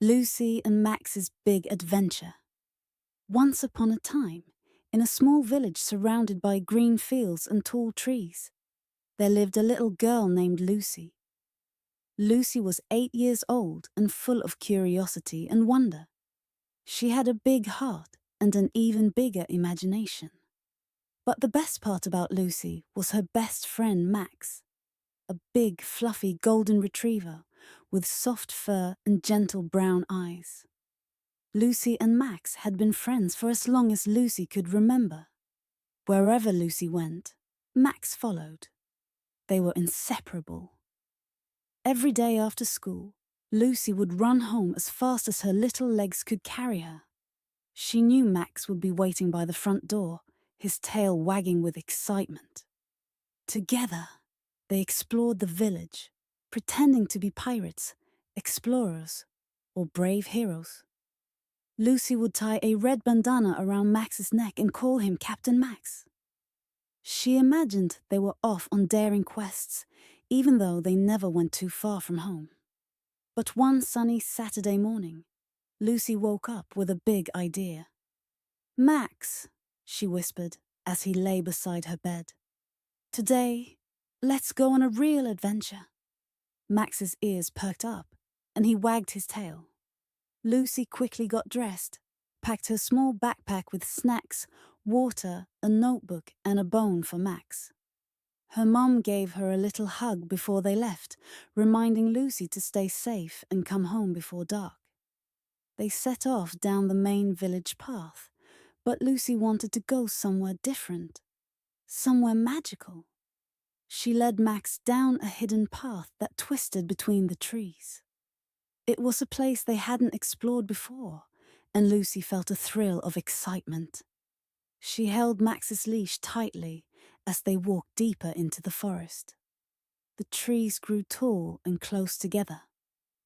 Lucy and Max's Big Adventure. Once upon a time, in a small village surrounded by green fields and tall trees, there lived a little girl named Lucy. Lucy was 8 years old and full of curiosity and wonder. She had a big heart and an even bigger imagination. But the best part about Lucy was her best friend Max, a big, fluffy golden retriever with soft fur and gentle brown eyes. Lucy and Max had been friends for as long as Lucy could remember. Wherever Lucy went, Max followed. They were inseparable. Every day after school, Lucy would run home as fast as her little legs could carry her. She knew Max would be waiting by the front door, his tail wagging with excitement. Together, they explored the village, pretending to be pirates, explorers, or brave heroes. Lucy would tie a red bandana around Max's neck and call him Captain Max. She imagined they were off on daring quests, even though they never went too far from home. But one sunny Saturday morning, Lucy woke up with a big idea. "Max," she whispered as he lay beside her bed, "today, let's go on a real adventure." Max's ears perked up, and he wagged his tail. Lucy quickly got dressed, packed her small backpack with snacks, water, a notebook, and a bone for Max. Her mum gave her a little hug before they left, reminding Lucy to stay safe and come home before dark. They set off down the main village path, but Lucy wanted to go somewhere different, somewhere magical. She led Max down a hidden path that twisted between the trees. It was a place they hadn't explored before, and Lucy felt a thrill of excitement. She held Max's leash tightly as they walked deeper into the forest. The trees grew tall and close together,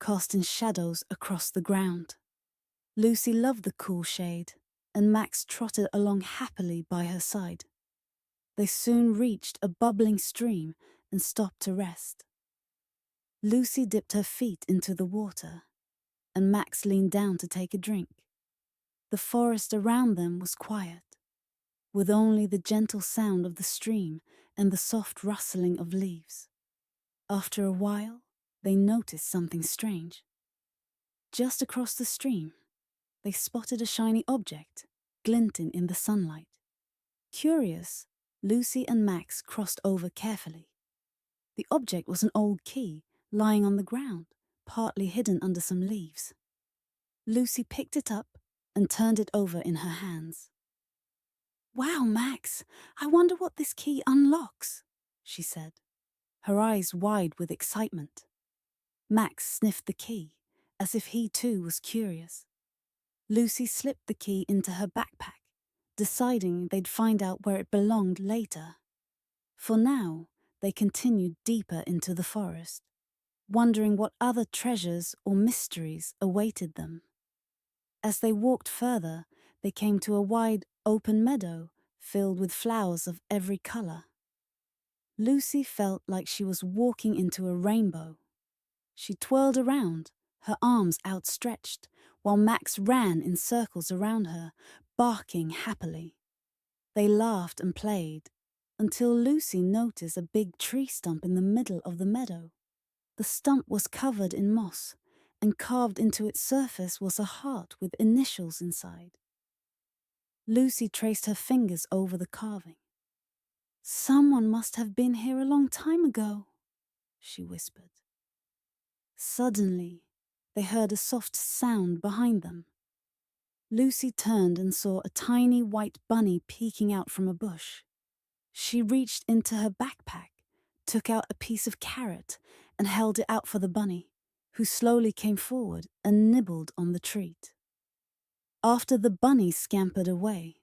casting shadows across the ground. Lucy loved the cool shade, and Max trotted along happily by her side. They soon reached a bubbling stream and stopped to rest. Lucy dipped her feet into the water, and Max leaned down to take a drink. The forest around them was quiet, with only the gentle sound of the stream and the soft rustling of leaves. After a while, they noticed something strange. Just across the stream, they spotted a shiny object, glinting in the sunlight. Curious, Lucy and Max crossed over carefully. The object was an old key lying on the ground, partly hidden under some leaves. Lucy picked it up and turned it over in her hands. "Wow, Max, I wonder what this key unlocks," she said, her eyes wide with excitement. Max sniffed the key, as if he too was curious. Lucy slipped the key into her backpack, deciding they'd find out where it belonged later. For now, they continued deeper into the forest, wondering what other treasures or mysteries awaited them. As they walked further, they came to a wide, open meadow filled with flowers of every color. Lucy felt like she was walking into a rainbow. She twirled around, her arms outstretched, while Max ran in circles around her, barking happily. They laughed and played, until Lucy noticed a big tree stump in the middle of the meadow. The stump was covered in moss, and carved into its surface was a heart with initials inside. Lucy traced her fingers over the carving. "Someone must have been here a long time ago," she whispered. Suddenly, they heard a soft sound behind them. Lucy turned and saw a tiny white bunny peeking out from a bush. She reached into her backpack, took out a piece of carrot, and held it out for the bunny, who slowly came forward and nibbled on the treat. After the bunny scampered away,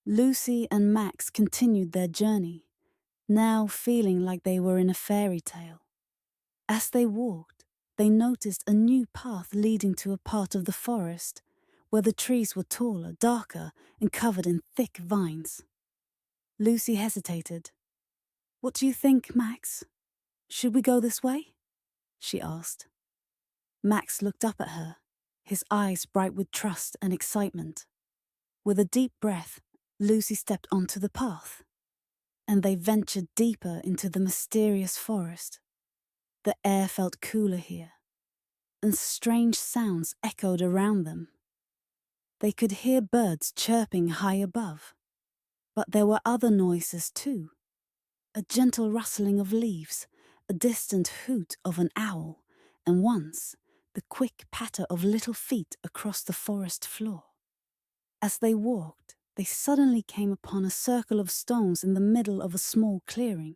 Lucy and Max continued their journey, now feeling like they were in a fairy tale. As they walked, they noticed a new path leading to a part of the forest where the trees were taller, darker, and covered in thick vines. Lucy hesitated. "What do you think, Max? Should we go this way?" she asked. Max looked up at her, his eyes bright with trust and excitement. With a deep breath, Lucy stepped onto the path, and they ventured deeper into the mysterious forest. The air felt cooler here, and strange sounds echoed around them. They could hear birds chirping high above, but there were other noises too. A gentle rustling of leaves, a distant hoot of an owl, and once, the quick patter of little feet across the forest floor. As they walked, they suddenly came upon a circle of stones in the middle of a small clearing.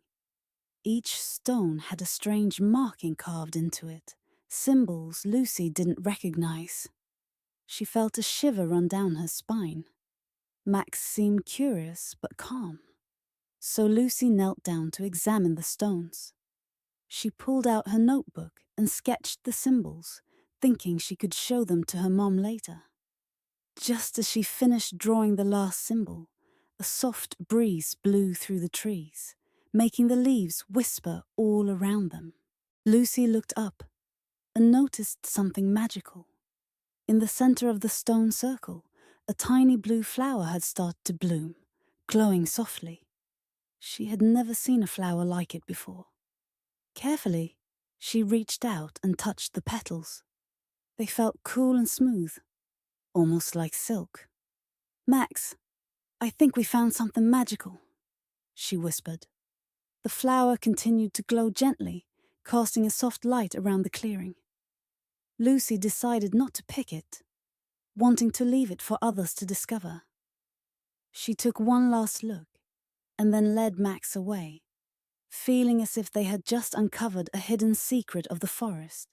Each stone had a strange marking carved into it, symbols Lucy didn't recognize. She felt a shiver run down her spine. Max seemed curious but calm, so Lucy knelt down to examine the stones. She pulled out her notebook and sketched the symbols, thinking she could show them to her mom later. Just as she finished drawing the last symbol, a soft breeze blew through the trees, making the leaves whisper all around them. Lucy looked up and noticed something magical. In the center of the stone circle, a tiny blue flower had started to bloom, glowing softly. She had never seen a flower like it before. Carefully, she reached out and touched the petals. They felt cool and smooth, almost like silk. "Max, I think we found something magical," she whispered. The flower continued to glow gently, casting a soft light around the clearing. Lucy decided not to pick it, wanting to leave it for others to discover. She took one last look and then led Max away, feeling as if they had just uncovered a hidden secret of the forest.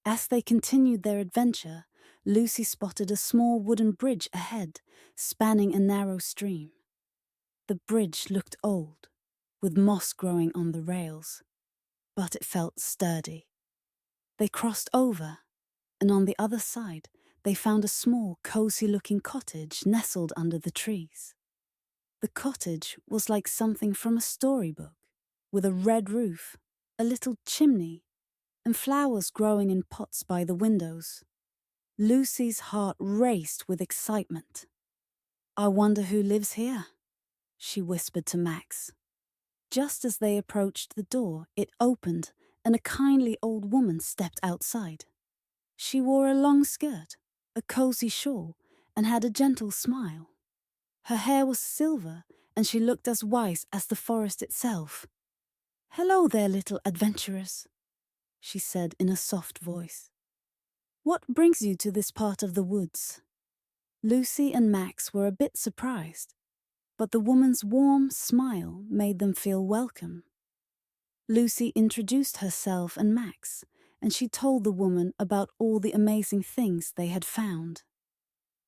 As they continued their adventure, Lucy spotted a small wooden bridge ahead, spanning a narrow stream. The bridge looked old, with moss growing on the rails, but it felt sturdy. They crossed over, and on the other side, they found a small, cozy-looking cottage nestled under the trees. The cottage was like something from a storybook, with a red roof, a little chimney, and flowers growing in pots by the windows. Lucy's heart raced with excitement. "I wonder who lives here," she whispered to Max. Just as they approached the door, it opened, and a kindly old woman stepped outside. She wore a long skirt, a cozy shawl, and had a gentle smile. Her hair was silver, and she looked as wise as the forest itself. "Hello there, little adventurers," she said in a soft voice. "What brings you to this part of the woods?" Lucy and Max were a bit surprised, but the woman's warm smile made them feel welcome. Lucy introduced herself and Max, and she told the woman about all the amazing things they had found.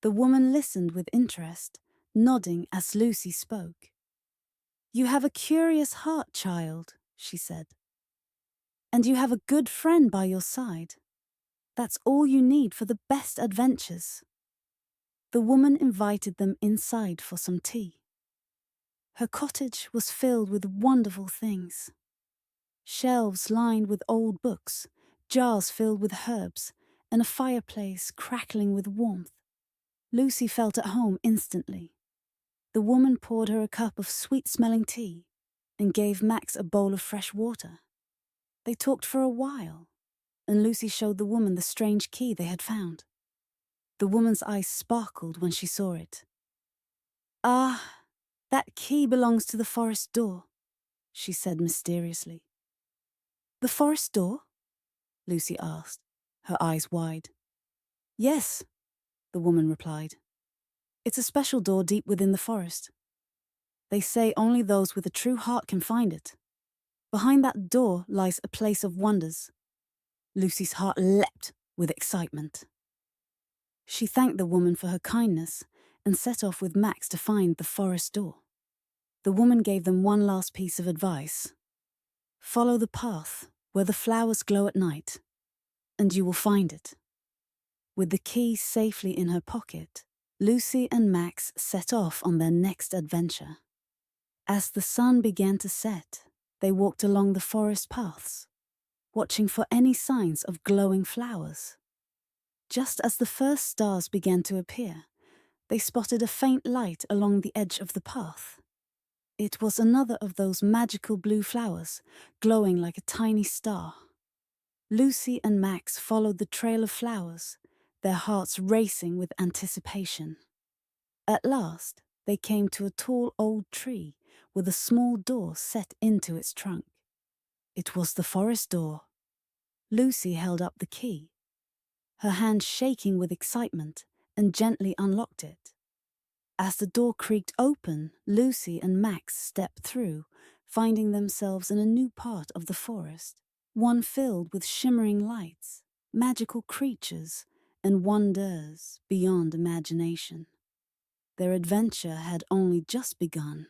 The woman listened with interest, nodding as Lucy spoke. "You have a curious heart, child," she said. "And you have a good friend by your side. That's all you need for the best adventures." The woman invited them inside for some tea. Her cottage was filled with wonderful things. Shelves lined with old books, jars filled with herbs, and a fireplace crackling with warmth. Lucy felt at home instantly. The woman poured her a cup of sweet-smelling tea and gave Max a bowl of fresh water. They talked for a while, and Lucy showed the woman the strange key they had found. The woman's eyes sparkled when she saw it. "Ah, that key belongs to the forest door," she said mysteriously. "The forest door?" Lucy asked, her eyes wide. "Yes," the woman replied. "It's a special door deep within the forest. They say only those with a true heart can find it. Behind that door lies a place of wonders." Lucy's heart leapt with excitement. She thanked the woman for her kindness and set off with Max to find the forest door. The woman gave them one last piece of advice. "Follow the path where the flowers glow at night, and you will find it." With the key safely in her pocket, Lucy and Max set off on their next adventure. As the sun began to set, they walked along the forest paths, watching for any signs of glowing flowers. Just as the first stars began to appear, they spotted a faint light along the edge of the path. It was another of those magical blue flowers, glowing like a tiny star. Lucy and Max followed the trail of flowers, their hearts racing with anticipation. At last, they came to a tall old tree with a small door set into its trunk. It was the forest door. Lucy held up the key, her hand shaking with excitement, and gently unlocked it. As the door creaked open, Lucy and Max stepped through, finding themselves in a new part of the forest, one filled with shimmering lights, magical creatures, and wonders beyond imagination. Their adventure had only just begun.